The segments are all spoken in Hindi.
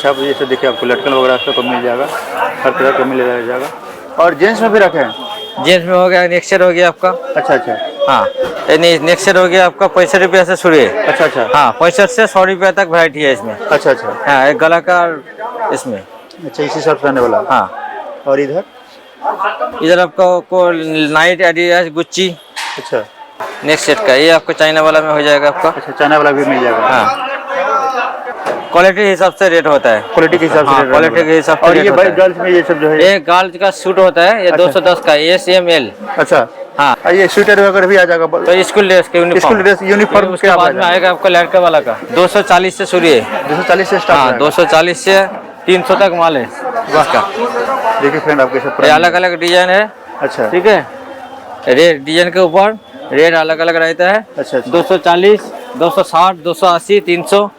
अच्छा, आप ये सब देखिए, आपको लटकन वगैरह सब मिल जाएगा, हर तरह का मिल जाएगा। और जेंट्स में भी रखे हैं? जेंट्स में हो गया, नेक्सर हो गया आपका। अच्छा अच्छा। हाँ, नेक्सर हो गया आपका 65 रुपये से शुरू है। अच्छा अच्छा। हाँ, 65 से 100 रुपये तक वैरायटी है इसमें। अच्छा अच्छा। हाँ, एक गला का इसमें। अच्छा, इसी सब रहने वाला। हाँ। और इधर आपको नाइट एडिडास गुच्ची। अच्छा, नेक्स्ट सेट का ये आपको चाइना वाला में हो जाएगा आपका। अच्छा, चाइना वाला भी मिल जाएगा। हाँ, क्वालिटी के हिसाब से रेट होता है। क्वालिटी के हिसाब से। हाँ, क्वालिटी के हिसाब से। और ये भाई गर्ल्स में ये सब जो है, ये गर्ल्स का सूट होता है, ये 210 का, ये SML। अच्छा। हाँ, ये स्वेटर वगैरह भी आ जाएगा। तो स्कूल ड्रेस के यूनिफॉर्म उसके बाद में आएगा आपका लड़का वाला का 240 से शुरू है। 240 से स्टार्ट। हाँ, 240 से 300 तक माल है इसका। देखिए फ्रेंड, आपके सब अलग अलग डिजाइन है। अच्छा, ठीक है, रेट डिजाइन के ऊपर रेट अलग अलग रहता है। अच्छा, 240, 260, 280, 300।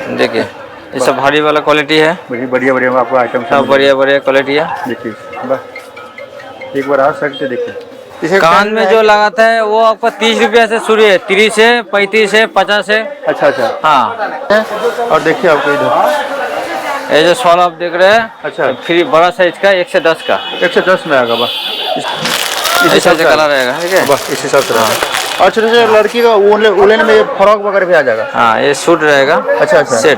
देखिए ये सब भारी वाला क्वालिटी है। बढ़िया बढ़िया आपको आइटम सब बढ़िया बढ़िया क्वालिटी है। देखिए बस एक बार आ सकते देखिए। कान में जो लगाता है वो आपका 30 रुपये से शुरू है, 30 से 35 से 50 से। अच्छा अच्छा। हाँ, और देखिए आपको इधर ये जो शॉल आप देख रहे हैं, अच्छा, फ्री बड़ा साइज का 1 से 10 का। 1 से 10 में आएगा। बस इस हिसाब से कलर रहेगा। ठीक है, बस इस हिसाब से रहेगा। और छोटे छोटे लड़की का वुलन में फ्रॉक वगैरह भी आ जाएगा। हाँ, ये सूट रहेगा। अच्छा अच्छा। सेट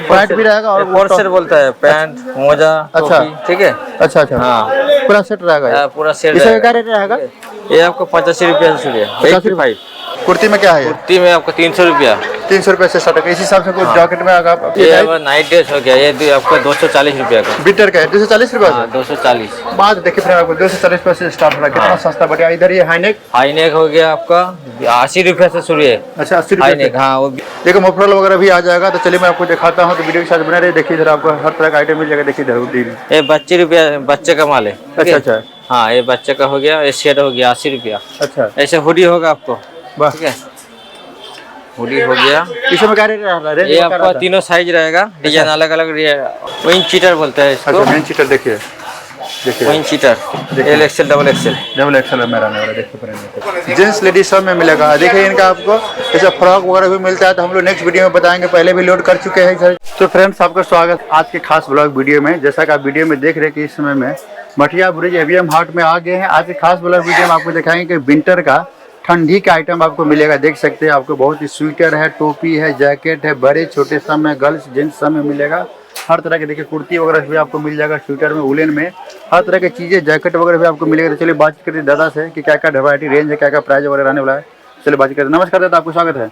पैंट भी रहेगा और फोर सेट बोलता है, पैंट मोजा। अच्छा, ठीक है। अच्छा अच्छा। हाँ, पूरा सेट रहेगा। पूरा सेट। इसका क्या रेट रहेगा? ये आपको 85 रुपये से शुरू है। 85। कुर्ती में क्या है? कुर्ती में आपको 300 रुपया। 300 रुपये से स्टार्ट है। इस हिसाब से कुछ जैकेट में आएगा। ये नाइट ड्रेस हो गया, ये आपका 240 रुपया का। विंटर का है 240 रुपये। 240। बात देखिए फिर आपको 240 रुपये से स्टार्ट हो रहा है। कितना सस्ता बढ़िया। इधर ये हाईनेक हो गया आपका 80 रुपये से शुरू है। अच्छा, 80 रुपये हाईनेक। हाँ, वो देखो मफलर वगैरह भी आ जाएगा। तो चलिए मैं आपको दिखाता हूँ, तो वीडियो के साथ बने रहिए। देखिए इधर आपको हर तरह का आइटम मिल जाएगा। देखिए इधर ये 25 रुपया बच्चे का माल है। अच्छा अच्छा। हाँ, ये बच्चे का हो गया। ये शेड हो गया 80 रुपया। अच्छा, ऐसे हुडी होगा आपको। बस ठीक है, हुडी हो गया। इसमें क्या रेट रहा है? ये आपका तीनों साइज रहेगा, डिजाइन अलग अलग। विंग चीटर बोलते हैं इसको। अच्छा, विंग चीटर। देखिए wing cheater XL, XXL, double XL में रहने वाला। देखिए जेंट्स लेडीज सब में मिलेगा। देखिए इनका आपको जैसे फ्रॉक वगैरह भी मिलता है, तो हम लोग नेक्स्ट वीडियो में बताएंगे। पहले भी लोड कर चुके हैं सर। तो फ्रेंड्स, आपका स्वागत आज के खास ब्लॉग वीडियो में। जैसा कि आप वीडियो में देख रहे हैं कि इस समय में मठिया ब्रिज AVM हाट में आ गए हैं। आज के खास ब्लॉग वीडियो में आपको दिखाएंगे कि विंटर का ठंडी का आइटम आपको मिलेगा। देख सकते हैं, आपको बहुत ही स्वेटर है, टोपी है, जैकेट है, बड़े छोटे सब में, गर्ल्स जेंट्स सब में मिलेगा। हर तरह के देखिए कुर्ती वगैरह भी आपको मिल जाएगा, स्वेटर में, वुलन में, हर तरह की चीज़ें, जैकेट वगैरह भी आपको मिलेगा। तो चलिए बातचीत करते हैं दादा से कि क्या क्या वैरायटी रेंज है, क्या क्या प्राइस वगैरह रहने वाला है। चलिए बातचीत करते हैं। नमस्कार दादा, आपको स्वागत है।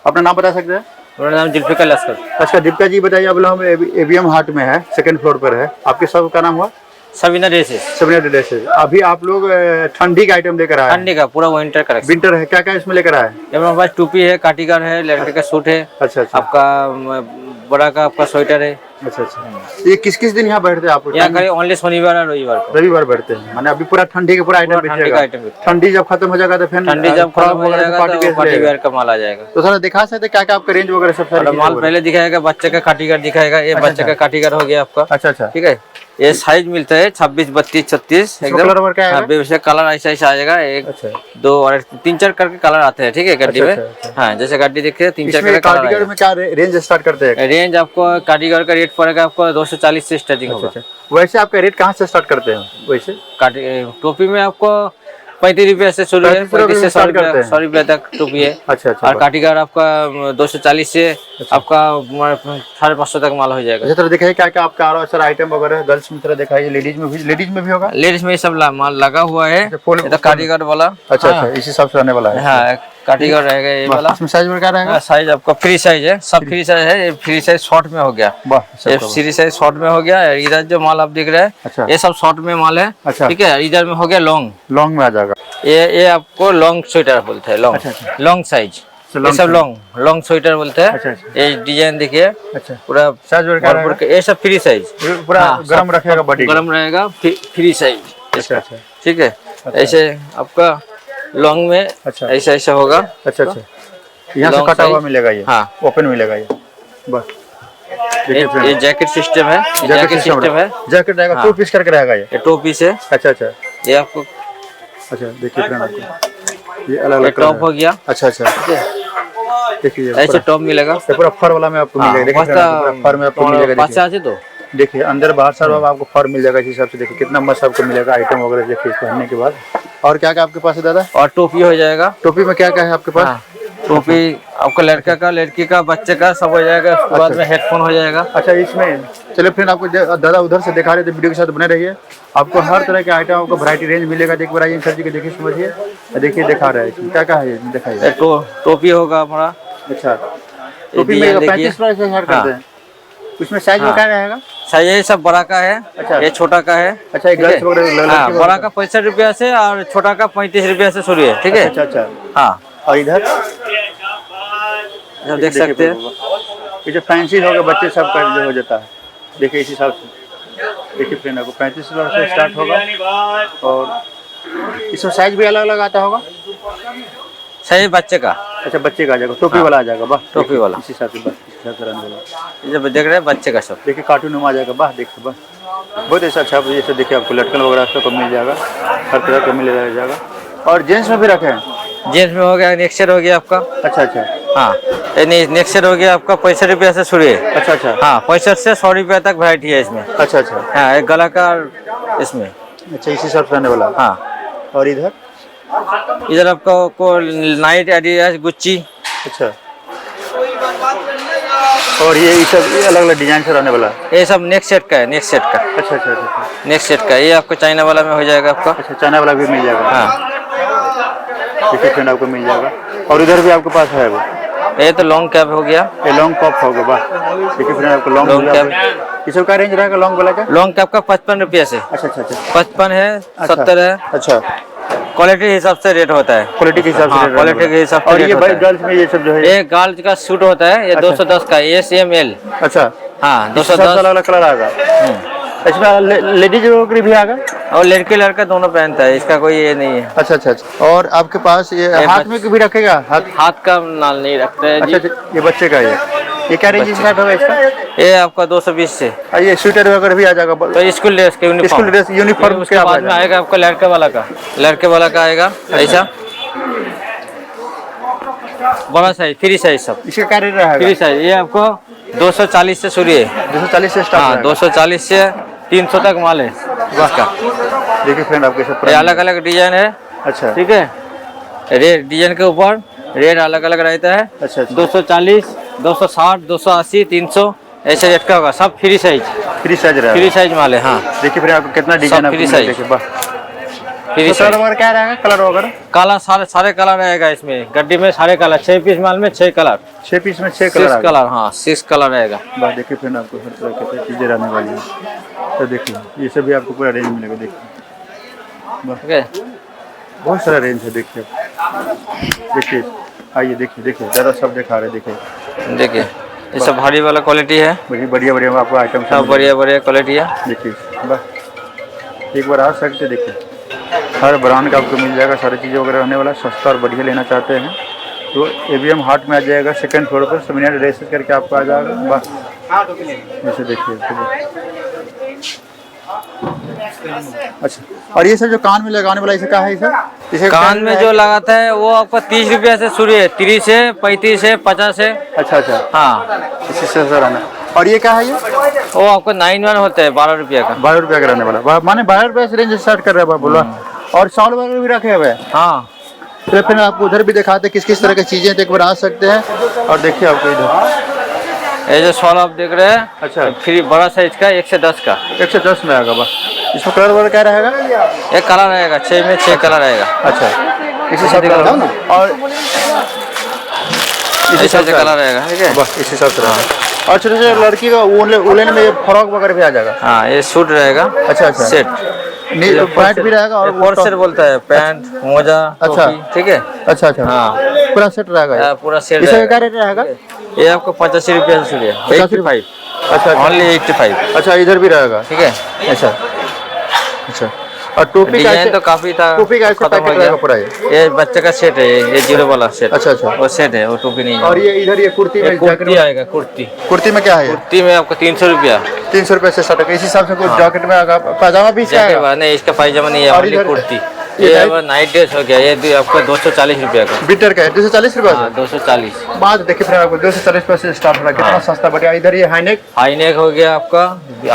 अपना नाम बता सकते हैं? मेरा नाम जुल्फिकार लस्कर। अच्छा, दीपिका जी बताइए। अब हम AVM हाट में है, सेकंड फ्लोर पर है। आपके सब का नाम हुआ? सबिना ड्रेसेस। सबिना ड्रेसेस। अभी आप लोग ठंडी का आइटम लेकर आए? ठंडी का पूरा विंटर का। विंटर है, क्या क्या इसमें लेकर आए? हमारे पास टोपी है, कार्डिगन है, लड़के का सूट है। अच्छा अच्छा। आपका बड़ा का आपका स्वेटर है। अच्छा अच्छा। ये किस किस दिन यहाँ बैठते हैं आप? यहाँ करीब ओनली शनिवार और रविवार को। रविवार बैठते हैं। माने अभी पूरा ठंडी के पूरा आइटम बेचेगा। ठंडी जब खत्म हो जाएगा तो फिर ठंडी जब खत्म हो जाएगा तो पार्टी वेयर का माल आ जाएगा। तो सर दिखा सकते क्या क्या आपका रेंज वगैरह सब? सारा माल पहले दिखाएगा, बच्चे का कार्डिगन दिखाएगा। ये बच्चे का कार्डिगन हो गया आपका। अच्छा अच्छा। ठीक है, ये साइज मिलता है 26, 32, 36 एकदम। कलर ऐसा ऐसा आ जाएगा। 1, 2 और 3-4 करके कलर आते हैं। ठीक है, गड्डी में। हाँ, जैसे गड्डी देखिए 3-4 करके कार्डिगन में क्या रेंज स्टार्ट करते हैं? रेंज आपको कार्डिगन का रेट पड़ेगा आपको 240 से स्टार्टिंग होगा। वैसे आपका रेट कहाँ से स्टार्ट करते हैं? वैसे टोपी में आपको 35 रुपये से शुरू है, 35 से 100 रुपये तक टोपी है। अच्छा अच्छा। और कार्डिगन आपका 240 से आपका 550 तक माल हो जाएगा। अच्छा, तरह दिखाइए क्या क्या आपका आ रहा है सर आइटम वगैरह। गर्ल्स में तरह दिखाइए, लेडीज में भी होगा। लेडीज में सब माल लगा हुआ है। ये तो कार्डिगन वाला। अच्छा अच्छा, इसी हिसाब से आने वाला है। हाँ, कार्डिगन रहेगा ये वाला। इसमें साइज में क्या रहेगा? साइज आपका फ्री साइज है, सब फ्री साइज है। ये फ्री साइज शॉर्ट में हो गया, फ्री साइज शॉर्ट में हो गया। इधर जो माल आप दिख रहे हैं ये सब शॉर्ट में माल है। ठीक है, इधर में हो गया लॉन्ग में आ जाएगा। ये आपको लॉन्ग स्वेटर बोलते हैं, लॉन्ग साइज। ये सब लॉन्ग स्वेटर बोलते हैं। ये डिजाइन देखिए। अच्छा, पूरा साइज ये सब फ्री साइज, पूरा गर्म रखेगा, बॉडी गर्म रहेगा, फ्री साइज। अच्छा, ठीक है। ऐसे आपका लॉन्ग में ऐसा ऐसा होगा। अच्छा अच्छा, यहाँ से कटा हुआ मिलेगा ये। हाँ, ओपन मिलेगा ये। बस ये जैकेट सिस्टम है। जैकेट रहेगा 2 पीस करके रहेगा। ये 2 पीस है। अच्छा अच्छा। ये आपको अच्छा देखिए फ्रेंड, आपको ये अलग अलग टॉप हो गया। अच्छा अच्छा। देखिए ऐसे टॉप मिलेगा, ये पूरा फर वाला में आपको मिलेगा। देखिए फर में आपको मिलेगा। तो देखिए अंदर बाहर सब आपको फर मिल जाएगा इस हिसाब से। देखिए कितना मस्त आपको मिलेगा आइटम वगैरह। देखिए पहनने के बाद और क्या क्या आपके पास है दादा? और टोपी हो जाएगा। टोपी में क्या क्या है आपके पास? टोपी आपको लड़का का, लड़की का, बच्चे का सब हो जाएगा। उसके बाद में हेडफोन हो जाएगा। अच्छा इसमें चलिए फ्रेंड आपको दादा उधर से दिखा रहे थे, वीडियो के साथ बने रहिए। आपको हर तरह के आइटम आपको वैरायटी रेंज मिलेगा। देख बार आइए सर जी के देखिए समझिए। देखिए दिखा रहे हैं क्या क्या है, दिखाइए। टोपी होगा हमारा। अच्छा टोपी में 35 रुपए से स्टार्ट करते हैं। उसमें साइज में क्या रहेगा? साइज ये सब बड़ा का है। अच्छा ये छोटा का है। अच्छा गर्ल्स वगैरह बड़ा का 65 रुपया से और छोटा का 35 रुपया से शुरू है। ठीक है। अच्छा अच्छा हाँ। और इधर देख सकते हैं ये जो फैंसी होगा बच्चे सब का जो हो जाता है। देखिए इस हिसाब से। देखिए फ्रेंड आपको 35 रुपये से स्टार्ट होगा। और इसमें साइज भी अलग अलग आता होगा। सही बच्चे का। अच्छा बच्चे का आ जाएगा, टोपी वाला आ जाएगा। वाह टोपी वाला इसी हिसाब से, बस इस हिसाब से रहने वाला। जब देख रहे हैं बच्चे का सब। देखिए कार्टून में आ जाएगा। वाह देखिए बस बहुत ऐसा अच्छा ये सब। देखिए आपको लटकन वगैरह सबको मिल जाएगा, हर तरह का मिल जाएगा। और जेंट्स में भी रखे हैं। जेंट्स में हो गया नेक्सर हो गया आपका। अच्छा अच्छा हाँ नेक्सर हो गया आपका 65 रुपया से शुरू है। अच्छा अच्छा हाँ 65 से 100 रुपया तक वैरायटी है इसमें। अच्छा अच्छा हाँ एक गला का इसमें। अच्छा इसी हिसाब से रहने वाला। हाँ और इधर आपको नाइट एडिडास गुच्ची। अच्छा और ये सब अलग अलग डिजाइन से रहने वाला। ये सब नेक्स्ट सेट का है। नेक्स्ट सेट का। अच्छा अच्छा अच्छा नेक्स्ट सेट का ये आपको चाइना वाला में हो जाएगा आपका। अच्छा चाइना वाला भी मिल जाएगा। हाँ देखिए फ्रेंड आपको मिल जाएगा। और इधर भी आपके पास है वो। ये तो लॉन्ग कैप हो गया। ये लॉन्ग कप होगा। वाह देखिए फ्रेंड आपको लॉन्ग कैप। इस सब का रेंज रहेगा लॉन्ग वाला का? लॉन्ग कैप का 55 रुपया से। अच्छा अच्छा अच्छा 55 है, 70 है। अच्छा क्वालिटी के हिसाब से रेट होता है। क्वालिटी के हिसाब से। क्वालिटी के हिसाब से। और ये भाई गर्ल्स में ये सब जो है ये गर्ल्स का सूट होता है। ये 210 का एस एम एल। अच्छा हाँ 210 अलग अलग कलर आएगा। इसमें लेडीज भी आएगा और लड़के लड़का दोनों पहनता है। इसका कोई ये नहीं है। अच्छा अच्छा अच्छा। और आपके पास ये हाथ में भी रखेगा? हाथ का नाल नहीं रखते हैं। अच्छा ये बच्चे का ये क्या रेंज स्टार्ट होगा इसका? ये आपका 220 से। ये स्वेटर वगैरह भी आ जाएगा। तो स्कूल ड्रेस के यूनिफॉर्म के बाद में आएगा आपका लड़के वाला का। लड़के वाला का आएगा ऐसा बड़ा साइज, फ्री साइज सब। इसका क्या रेट रहेगा? फ्री साइज ये आपको 240 से शुरू है। 240 से स्टार्ट। हाँ 240 से 300 तक माल है इसका। देखिए फ्रेंड आपके सब अलग अलग डिजाइन है। अच्छा ठीक है। रेट डिजाइन के ऊपर रेट अलग अलग रहता है। अच्छा 240, 260, 280, 300 ऐसे रेट का होगा। सब फ्री साइज रहेगा। फ्री साइज माल है। हाँ देखिए फिर आपको कितना design free size. Free size वगैरह क्या रहेगा? कलर वगैरह काला सारे कलर रहेगा इसमें। गड्डी में सारे कलर 6 पीस माल में 6 कलर। 6 पीस में 6 कलर। हाँ 6 कलर रहेगा। बस देखिए फ्रेंड आपको हर तरह की चीजें रहने वाली है। तो देखिए ये सब भी आपको पूरा रेंज मिलेगा। देखिए बहुत सारा रेंज है। देखिए आइए देखिए ज़्यादा सब दिखा रहे। देखिए ये सब भारी वाला क्वालिटी है। बढ़िया आपको आइटम सब बढ़िया क्वालिटी है। देखिए बस एक बार आ सकते। देखिए हर ब्रांड का आपको मिल जाएगा। सारी चीज़ें वगैरह रहने वाला। सस्ता और बढ़िया लेना चाहते हैं तो ABM हाट में आ जाएगा। सेकंड फ्लोर पर सेमिनार ड्रेसेस करके आपको आ जाएगा। बस जैसे देखिए। अच्छा और ये सब जो कान में लगाने वाला इसे क्या है? इसे कान में जो लगाता है वो आपका 30 रुपया से शुरू है। 30 से 35 से 50 से। अच्छा हाँ इसी से सर आना। और ये क्या है? ये वो आपको 9-1 होता है 12 रुपया का। 12 रुपया का रहने वाला। माने 12 रुपये से रेंज स्टार्ट कर रहा है बोला। और शॉल वगैरह भी रखे हुए हैं। हाँ तो फिर आपको उधर भी दिखाते हैं किस तरह की चीजें तो एक बार आ सकते हैं। और देखिए आपको इधर ये जो शॉल आप देख रहे हैं। अच्छा फ्री बड़ा साइज का 1 से 10 का। 1 से 10 में आएगा। बस इसमें कलर वगैरह क्या रहेगा? एक कलर रहेगा 6 में 6 कलर रहेगा। अच्छा इसी सब और इसी से कलर रहेगा। ठीक है बस इसी हिसाब से रहेगा। और छोटे लड़की का वुलन में फ्रॉक वगैरह भी आ जाएगा। हाँ ये सूट रहेगा। अच्छा सेट पैंट भी रहेगा। और सेट बोलता है पैंट मोजा। अच्छा ठीक है। अच्छा हाँ पूरा सेट रहेगा। पूरा सेट। इसका क्या रेट रहेगा? ये आपको 85 रुपया से शुरू है। 85। अच्छा ओनली 85। अच्छा इधर भी रहेगा। ठीक है। अच्छा और टोपी का तो काफी था। टोपी का खत्म हो गया पूरा। ये बच्चे का सेट है। ये 0 वाला सेट। अच्छा वो सेट है, वो टोपी नहीं है। और ये इधर ये कुर्ती में आएगा। कुर्ती में क्या है? कुर्ती में आपको 300 रुपया। 300 रुपये से स्टार्ट है। इस हिसाब से कुछ जैकेट में आएगा। पाजामा भी आएगा नहीं। इसका पायजामा नहीं है। ओनली कुर्ती। ये नाइट ड्रेस हो गया, ये आपका 240 रुपया का। मीटर का है 240 रुपया। 240। बात देखिए फिर आपको 240 रुपये से स्टार्ट हो रहा है, कितना सस्ता बढ़िया। इधर ये हाईनेक, हाईनेक हो गया आपका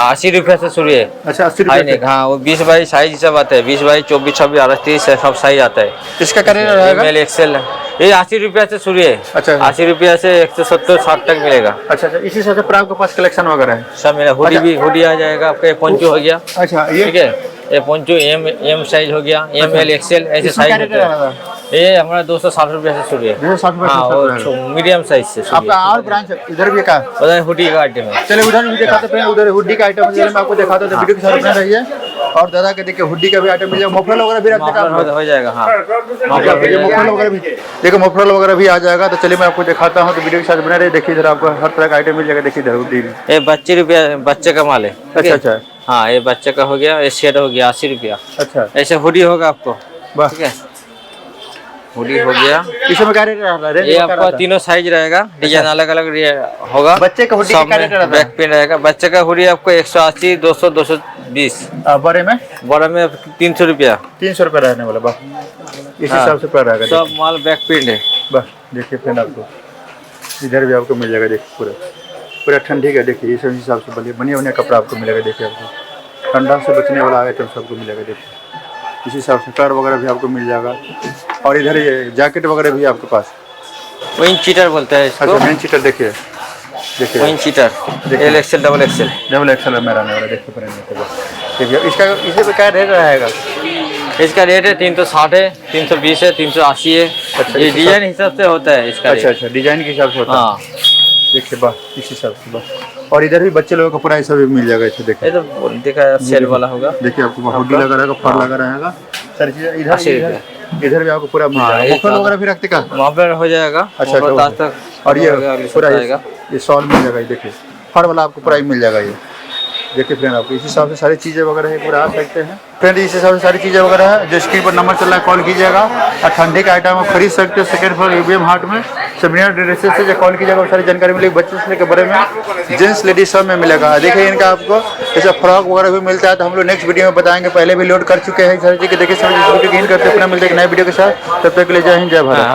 80 रुपया से शुरू है। अच्छा 80 रुपये। हाईनेक हाँ, वो 20 बाई साइज सब आता है, 20 बाई 24, 26, 28, 30 सब साइज आता है। इसका क्या रेट रहेगा? एल एक्सेल ये 80 रुपया से शुरू है। अच्छा 80 रुपया से 170, 60 तक मिलेगा। अच्छा अच्छा, इसी हिसाब से फिर आपके पास कलेक्शन वगैरह है सब मिला। हुडी भी, हुडी आ जाएगा आपका। ये पोंचो हो गया। अच्छा ये ठीक है, ये पोंचो एम साइज हो गया, एम एल एक्सेल ऐसे इसमें क्या साइज रेट होता है। ये हमारा 260 रुपया से शुरू है। 260 रुपये हाँ, से और शुरू है। मीडियम साइज से शुरू आपका और ब्रांच इधर भी का? है। हुडी का आइटम है। चलिए उधर भी दिखाते हैं, उधर हुडी का आइटम मैं आपको दिखाता हूँ, तो वीडियो के साथ बने रहिए। और दादा के देखिए हुडी का भी आइटम मिल जाएगा, मफलर वगैरह भी रखते हैं हो जाएगा। हाँ, मफलर वगैरह भी देखो, मफलर वगैरह भी आ जाएगा। तो चलिए मैं आपको दिखाता हूँ, तो वीडियो के साथ बने रहिए। देखिए इधर आपको हर तरह का आइटम मिल जाएगा। देखिए इधर हुडी में ये 25 रुपया बच्चे का माल है। अच्छा अच्छा हाँ, ये बच्चे का हो गया। ये शेड हो गया 80 रुपया। अच्छा, ऐसे हुडी होगा आपको। बस ठीक है, हुडी हो गया। इसमें क्या रेट रहा है? ये आपका तीनों साइज रहेगा, डिजाइन अलग अलग होगा। बच्चे का हुडी का रेट रहता है? बैक पिन रहेगा। बच्चे का हुडी आपको 180, 200, 220। बड़े में? बड़ा में 300 रुपया। 300 रुपये रहने वाला। बस इस हिसाब से पड़ रहेगा। सब माल बैक प्रिंट है। बस देखिए फ्रेंड, आपको इधर भी आपको मिल जाएगा। देखिए पूरा पूरा ठंडी का। देखिए इस हिसाब से बढ़िया बढ़िया कपड़ा आपको मिलेगा। देखिए आपको ठंडा से बचने वाला आइटम सबको मिलेगा। देखिए इस हिसाब से कलर वगैरह भी आपको मिल जाएगा। और इधर ये जैकेट वगैरह भी आपके पास। विंग चीटर बोलते हैं इसको। अच्छा मेन चीटर। देखिए देखिए wing cheater L XL, double XL. Double XL में रहने वाला। देखिए फ्रेंड, देखिए इसका इसे पे क्या रेट रहेगा? इसका रेट है 360 है, 320 है, 380 है। अच्छा, ये डिजाइन हिसाब से होता है इसका। अच्छा अच्छा, डिजाइन के हिसाब से होता है। हाँ, देखिए बस इस हिसाब से। बस और इधर भी बच्चे लोगों का पूरा ऐसा भी मिल जाएगा। इसे देखिए, ये तो देखा सेल वाला होगा। देखिए आपको हुडी लगा रहेगा, फर लगा रहेगा, सर चीज़ इधर भी आपको पूरा मिल जाएगा। मफलर वगैरह भी रखते का? मफलर हो जाएगा। अच्छा तक। और ये पूरा ये शॉल मिल जाएगा। ये देखिए फर वाला आपको पूरा ही मिल जाएगा। ये देखिए फ्रेंड, आपको इस हिसाब से सारी चीज़ें वगैरह है पूरा आ सकते हैं फ्रेंड। इस हिसाब से सारी चीज़ें वगैरह है। जो स्क्रीन पर नंबर चल रहा है कॉल कीजिएगा। और ठंडे का आइटम आप खरीद सकते हो। सेकंड फ्लोर यूबीएम हाट में सबनिया ड्रेसेस से जो कॉल कीजिएगा, सारी जानकारी मिलेगी। बच्चे से लेकर बड़े में, जेंट्स लेडीज सब में मिलेगा। देखिए इनका आपको जैसे फ्रॉक वगैरह भी मिलता है, तो हम लोग नेक्स्ट वीडियो में बताएंगे। पहले भी लोड कर चुके हैं सारी चीज़। देखिए सब वीडियो करते हैं। अपना मिलते हैं नए वीडियो के साथ। तब तक के लिए जय हिंद, जय भारत।